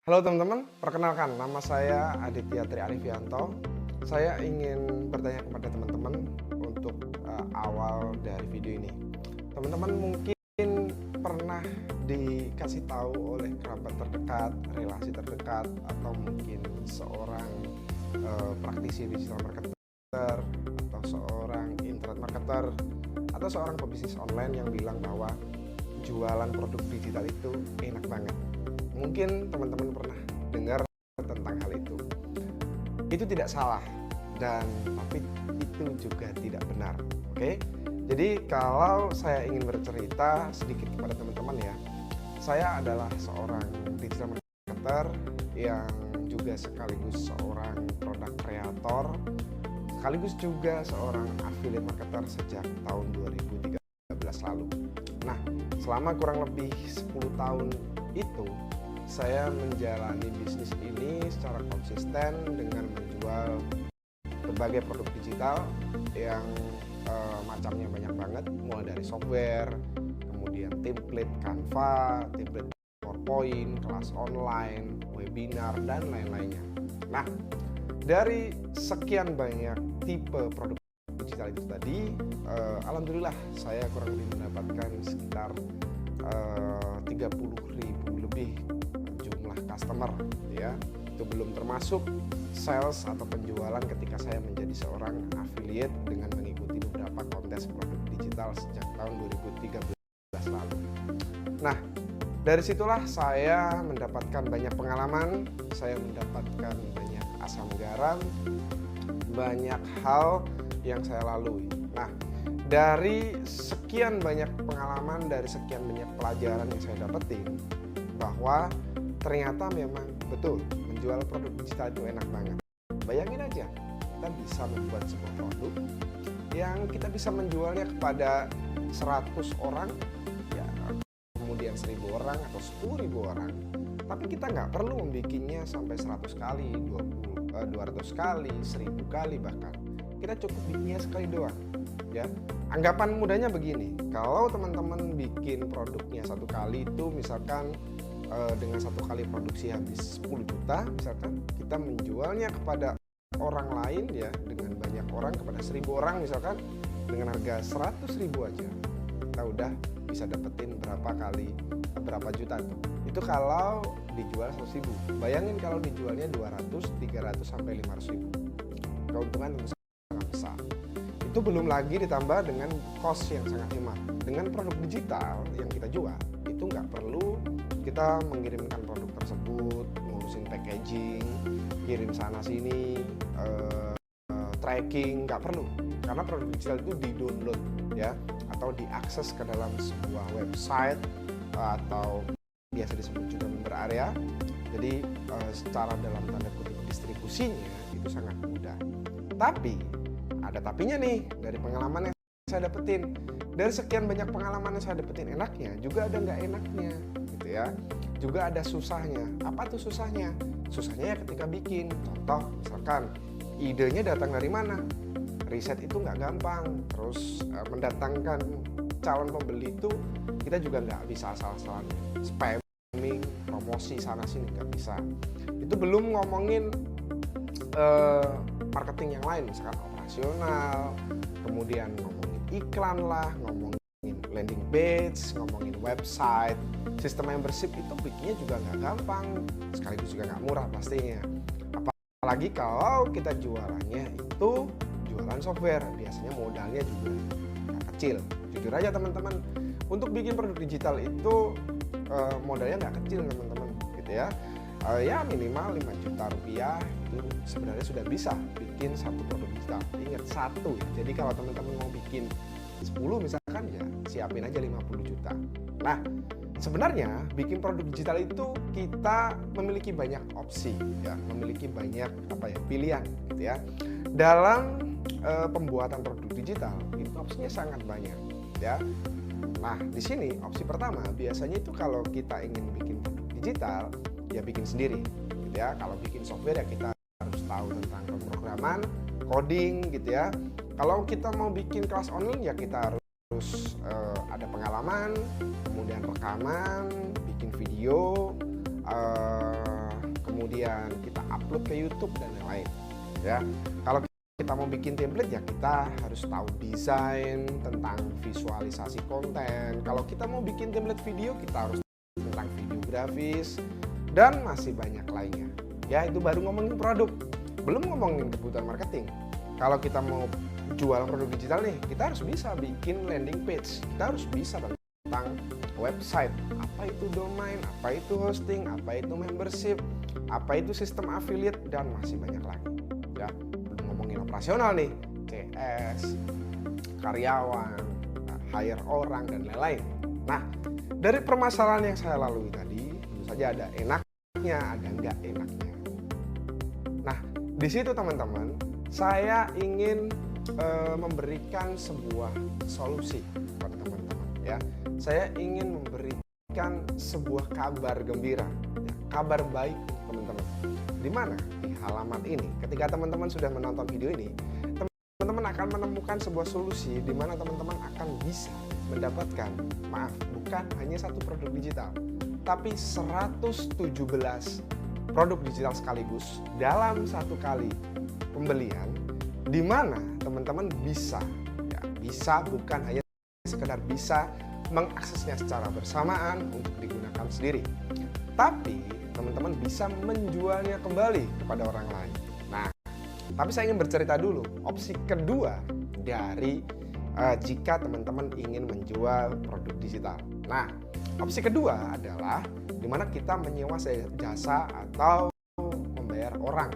Halo teman-teman, perkenalkan nama saya Aditya Tri Arifianto. Saya ingin bertanya kepada teman-teman untuk awal dari video ini. Teman-teman mungkin pernah dikasih tahu oleh kerabat terdekat, relasi terdekat, atau mungkin seorang praktisi digital marketer, atau seorang internet marketer, atau seorang pebisnis online yang bilang bahwa jualan produk digital itu enak banget. Mungkin teman-teman pernah dengar tentang hal itu. Itu tidak salah, tapi itu juga tidak benar. Oke? Jadi kalau saya ingin bercerita sedikit kepada teman-teman ya, saya adalah seorang digital marketer yang juga sekaligus seorang product creator, sekaligus juga seorang affiliate marketer sejak tahun 2013 lalu. Nah, selama kurang lebih 10 tahun itu saya menjalani bisnis ini secara konsisten dengan menjual berbagai produk digital yang macamnya banyak banget, mulai dari software, kemudian template Canva, template PowerPoint, kelas online, webinar, dan lain-lainnya. Nah, dari sekian banyak tipe produk digital itu tadi, alhamdulillah saya kurang lebih mendapatkan sekitar 30.000 lebih jumlah customer ya. Itu belum termasuk sales atau penjualan ketika saya menjadi seorang affiliate dengan mengikuti beberapa kontes produk digital sejak tahun 2013 lalu. Nah, dari situlah saya mendapatkan banyak pengalaman, saya mendapatkan banyak asam garam, banyak hal yang saya lalui. Nah, dari sekian banyak pengalaman, dari sekian banyak pelajaran yang saya dapetin, bahwa ternyata memang betul menjual produk digital itu enak banget. Bayangin aja, kita bisa membuat sebuah produk yang kita bisa menjualnya kepada 100 orang, ya, kemudian 1.000 orang atau 10.000 orang. Tapi kita nggak perlu membikinnya sampai 100 kali, 200 kali, 1.000 kali bahkan. Kita cukup bikinnya sekali doang. Ya, anggapan mudahnya begini, kalau teman-teman bikin produknya satu kali itu misalkan dengan satu kali produksi habis 10 juta, misalkan kita menjualnya kepada orang lain ya, dengan banyak orang, kepada 1.000 orang misalkan, dengan harga 100.000 aja kita udah bisa dapetin berapa juta tuh. Itu kalau dijual 100.000. Bayangin kalau dijualnya 200, 300 sampai 500.000, keuntungan tentu sangat besar. Itu belum lagi ditambah dengan cost yang sangat hemat. Dengan produk digital yang kita jual, itu nggak perlu kita mengirimkan produk tersebut, ngurusin packaging, kirim sana sini, tracking, nggak perlu. Karena produk digital itu di-download ya, atau diakses ke dalam sebuah website atau biasa disebut juga member area. Jadi secara dalam tanda kutip distribusinya itu sangat mudah. Tapi ada tapinya nih dari pengalaman yang saya dapetin. Dari sekian banyak pengalaman yang saya dapetin enaknya, juga ada nggak enaknya gitu ya. Juga ada susahnya. Apa tuh susahnya? Susahnya ya ketika bikin. Contoh misalkan idenya datang dari mana? Riset itu nggak gampang. Terus mendatangkan calon pembeli itu kita juga nggak bisa asal-asalan spamming, promosi sana sini, nggak bisa. Itu belum ngomongin marketing yang lain, misalkan operasional, kemudian ngomongin iklan lah, ngomongin landing page, ngomongin website, sistem membership itu bikinnya juga nggak gampang, sekaligus juga nggak murah pastinya. Apalagi kalau kita jualannya itu jualan software, biasanya modalnya juga nggak kecil. Jujur aja teman-teman, untuk bikin produk digital itu modalnya nggak kecil teman-teman, gitu ya. Ya minimal 5 juta rupiah itu sebenarnya sudah bisa bikin satu produk digital. Ingat, satu ya. Jadi kalau teman-teman mau bikin 10 misalkan ya siapin aja 50 juta. Nah, sebenarnya bikin produk digital itu kita memiliki banyak opsi ya, memiliki banyak pilihan gitu ya. Dalam pembuatan produk digital itu opsinya sangat banyak ya. Nah, di sini opsi pertama biasanya itu kalau kita ingin bikin produk digital ya bikin sendiri gitu ya. Kalau bikin software ya kita harus tahu tentang pemrograman, coding gitu ya. Kalau kita mau bikin kelas online ya kita harus ada pengalaman, kemudian rekaman, bikin video, kemudian kita upload ke YouTube dan lain-lain. Ya, kalau kita mau bikin template ya kita harus tahu desain, tentang visualisasi konten. Kalau kita mau bikin template video kita harus tentang videografis dan masih banyak lainnya. Ya, itu baru ngomongin produk, belum ngomongin kebutuhan marketing. Kalau kita mau jual produk digital nih, kita harus bisa bikin landing page, kita harus bisa tentang website, apa itu domain, apa itu hosting, apa itu membership, apa itu sistem affiliate, dan masih banyak lagi. Ya, belum ngomongin operasional nih, CS, karyawan, hire orang, dan lain-lain. Nah, dari permasalahan yang saya lalui tadi, tentu saja ada enaknya, ada nggak enaknya. Nah, di situ teman-teman, saya ingin memberikan sebuah solusi kepada teman-teman. Ya, saya ingin memberikan sebuah kabar gembira, ya, kabar baik teman-teman. Di mana di halaman ini, ketika teman-teman sudah menonton video ini, teman-teman akan menemukan sebuah solusi di mana teman-teman akan bisa mendapatkan, bukan hanya satu produk digital, tapi 117 produk digital sekaligus dalam satu kali pembelian, di mana teman-teman bisa, ya, bisa bukan hanya sekedar bisa mengaksesnya secara bersamaan untuk digunakan sendiri, tapi teman-teman bisa menjualnya kembali kepada orang lain. Nah, tapi saya ingin bercerita dulu opsi kedua dari jika teman-teman ingin menjual produk digital. Nah, opsi kedua adalah di mana kita menyewa jasa atau membayar orang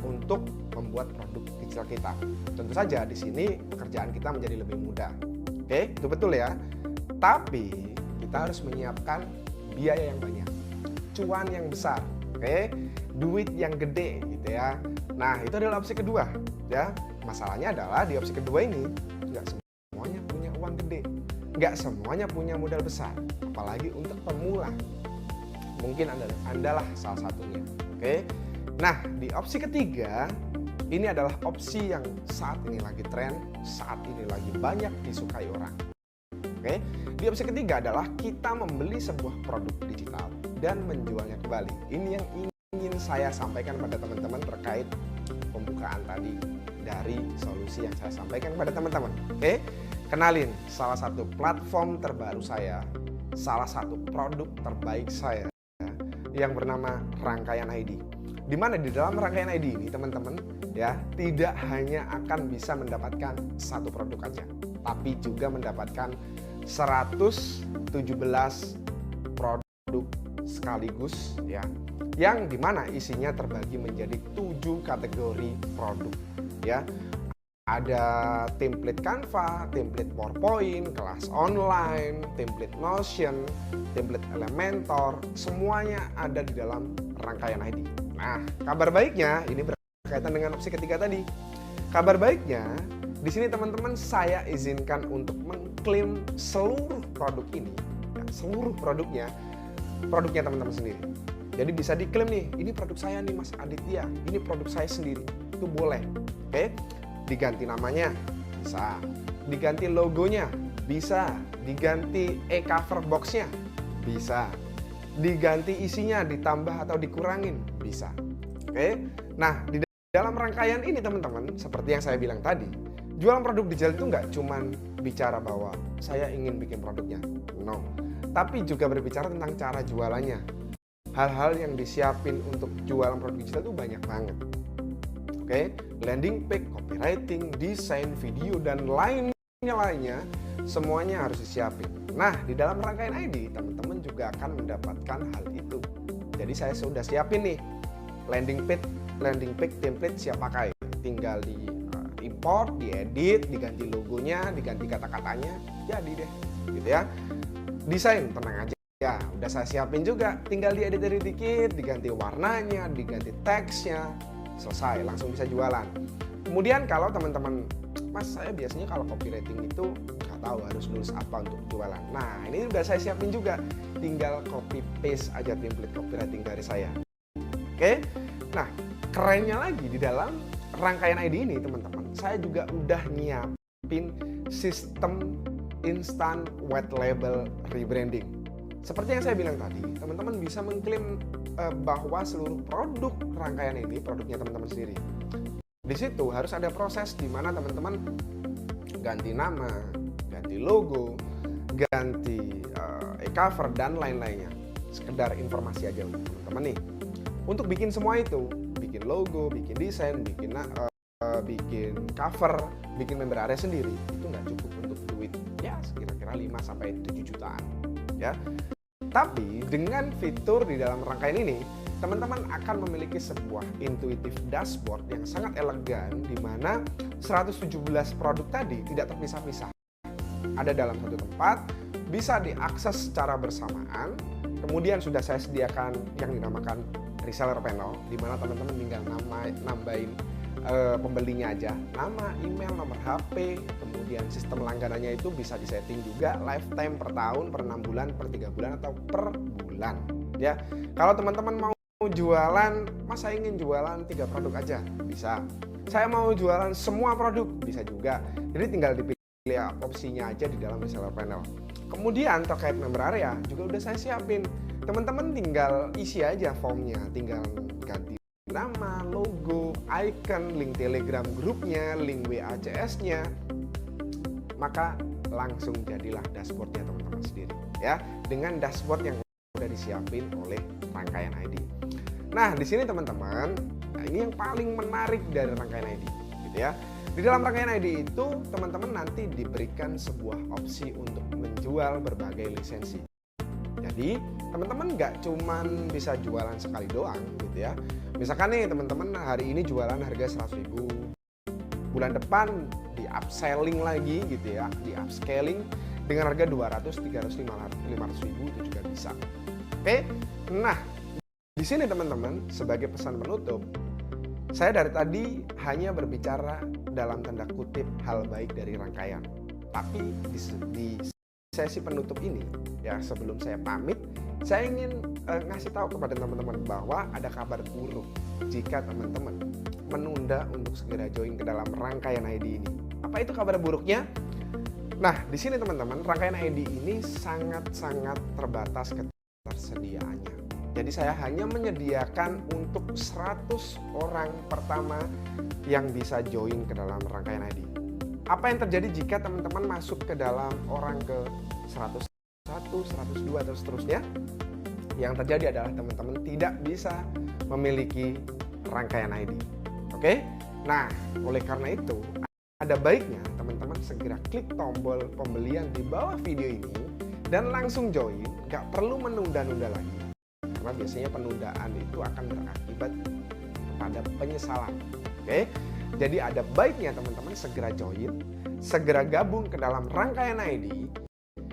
untuk membuat produk digital kita. Tentu saja di sini pekerjaan kita menjadi lebih mudah. Oke, itu betul ya. Tapi kita harus menyiapkan biaya yang banyak, cuan yang besar, oke, duit yang gede gitu ya. Nah, itu adalah opsi kedua ya. Masalahnya adalah di opsi kedua ini nggak semuanya punya uang gede, nggak semuanya punya modal besar, apalagi untuk pemula. Mungkin Anda lah salah satunya. Oke. Nah, di opsi ketiga, ini adalah opsi yang saat ini lagi tren, saat ini lagi banyak disukai orang. Oke. Di opsi ketiga adalah kita membeli sebuah produk digital dan menjualnya kembali. Ini yang ingin saya sampaikan pada teman-teman terkait pembukaan tadi dari solusi yang saya sampaikan kepada teman-teman. Oke. Kenalin salah satu platform terbaru saya, salah satu produk terbaik saya yang bernama Rangkaian ID. Di mana di dalam Rangkaian ID ini teman-teman ya tidak hanya akan bisa mendapatkan satu produk aja, tapi juga mendapatkan 117 produk sekaligus ya, yang dimana isinya terbagi menjadi 7 kategori produk ya. Ada template Canva, template PowerPoint, kelas online, template Notion, template Elementor, semuanya ada di dalam Rangkaian ID. Nah, kabar baiknya ini berkaitan dengan opsi ketiga tadi. Kabar baiknya di sini teman-teman saya izinkan untuk mengklaim seluruh produk ini, ya, seluruh produknya teman-teman sendiri. Jadi bisa diklaim nih, ini produk saya nih Mas Aditya, ini produk saya sendiri, itu boleh. Oke. Diganti namanya bisa, diganti logonya bisa, diganti e-cover boxnya bisa, diganti isinya, ditambah atau dikurangin bisa. Oke. Nah, di dalam rangkaian ini teman-teman, seperti yang saya bilang tadi, jualan produk digital itu nggak cuman bicara bahwa saya ingin bikin produknya, no, tapi juga berbicara tentang cara jualannya. Hal-hal yang disiapin untuk jualan produk digital itu banyak banget. Oke, landing page, copywriting, desain, video, dan lainnya semuanya harus disiapin. Nah, di dalam Rangkaian ID teman-teman juga akan mendapatkan hal itu. Jadi saya sudah siapin nih landing page template siap pakai. Tinggal di import, diedit, diganti logonya, diganti kata-katanya, jadi deh gitu ya. Desain tenang aja. Ya, udah saya siapin juga, tinggal diedit dikit, diganti warnanya, diganti teksnya, selesai, langsung bisa jualan. Kemudian kalau teman-teman, Mas saya biasanya kalau copywriting itu nggak tahu harus nulis apa untuk jualan. Nah, ini udah saya siapin juga, tinggal copy paste aja template copywriting dari saya. Oke, nah kerennya lagi di dalam Rangkaian ID ini teman-teman, saya juga udah nyiapin sistem instant white label rebranding. Seperti yang saya bilang tadi, teman-teman bisa mengklaim bahwa seluruh produk rangkaian ini produknya teman-teman sendiri. Di situ harus ada proses di mana teman-teman ganti nama, ganti logo, ganti e-cover dan lain-lainnya. Sekedar informasi aja untuk teman-teman nih. Untuk bikin semua itu, bikin logo, bikin desain, bikin cover, bikin member area sendiri, itu nggak cukup untuk duit ya kira-kira 5-7 jutaan ya. Tapi dengan fitur di dalam rangkaian ini, teman-teman akan memiliki sebuah intuitive dashboard yang sangat elegan di mana 117 produk tadi tidak terpisah-pisah. Ada dalam satu tempat, bisa diakses secara bersamaan. Kemudian sudah saya sediakan yang dinamakan reseller panel, di mana teman-teman tinggal nambahin pembelinya aja, nama, email, nomor HP, kemudian sistem langganannya itu bisa disetting juga lifetime per tahun, per 6 bulan, per 3 bulan, atau per bulan ya. Kalau teman-teman mau jualan, mas saya ingin jualan 3 produk aja, bisa. Saya mau jualan semua produk, bisa juga. Jadi tinggal dipilih opsinya aja di dalam reseller panel. Kemudian terkait member area juga udah saya siapin. Teman-teman tinggal isi aja formnya, tinggal ganti nama, logo, icon, link Telegram grupnya, link WA CS-nya, maka langsung jadilah dashboardnya teman-teman sendiri ya, dengan dashboard yang sudah disiapin oleh rangkaian ID. Nah, di sini teman-teman, ini yang paling menarik dari rangkaian ID, gitu ya. Di dalam rangkaian ID itu, teman-teman nanti diberikan sebuah opsi untuk menjual berbagai lisensi. Jadi, teman-teman nggak cuman bisa jualan sekali doang, gitu ya. Misalkan nih, teman-teman hari ini jualan harga 100.000, bulan depan di upselling lagi, gitu ya, di upscaling dengan harga 200, 300, 500 ribu itu juga bisa. Oke, nah di sini teman-teman sebagai pesan penutup, saya dari tadi hanya berbicara dalam tanda kutip hal baik dari rangkaian. Tapi di sesi penutup ini, ya sebelum saya pamit, saya ingin ngasih tahu kepada teman-teman bahwa ada kabar buruk jika teman-teman menunda untuk segera join ke dalam rangkaian ID ini. Apa itu kabar buruknya? Nah, di sini teman-teman, rangkaian ID ini sangat-sangat terbatas ketersediaannya. Jadi saya hanya menyediakan untuk 100 orang pertama yang bisa join ke dalam rangkaian ID. Apa yang terjadi jika teman-teman masuk ke dalam orang ke 101, 102 atau seterusnya? Yang terjadi adalah teman-teman tidak bisa memiliki rangkaian ID. Oke? Nah, oleh karena itu, ada baiknya teman-teman segera klik tombol pembelian di bawah video ini dan langsung join, nggak perlu menunda-nunda lagi. Karena biasanya penundaan itu akan berakibat pada penyesalan. Oke? Jadi ada baiknya teman-teman segera join, segera gabung ke dalam rangkaian ID,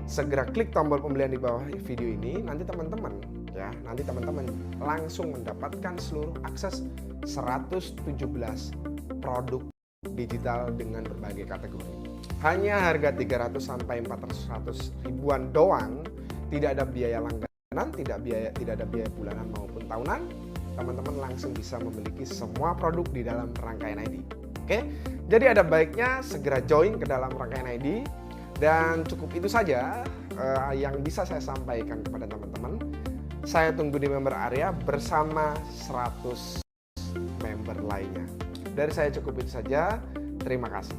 segera klik tombol pembelian di bawah video ini, nanti teman-teman langsung mendapatkan seluruh akses 117 produk digital dengan berbagai kategori. Hanya harga 300 sampai 400 ribuan doang, tidak ada biaya langganan, tidak ada biaya bulanan maupun tahunan. Teman-teman langsung bisa memiliki semua produk di dalam rangkaian ID. Oke, jadi ada baiknya segera join ke dalam rangkaian ID. Dan cukup itu saja yang bisa saya sampaikan kepada teman-teman. Saya tunggu di member area bersama 100 member lainnya. Dari saya cukup itu saja. Terima kasih.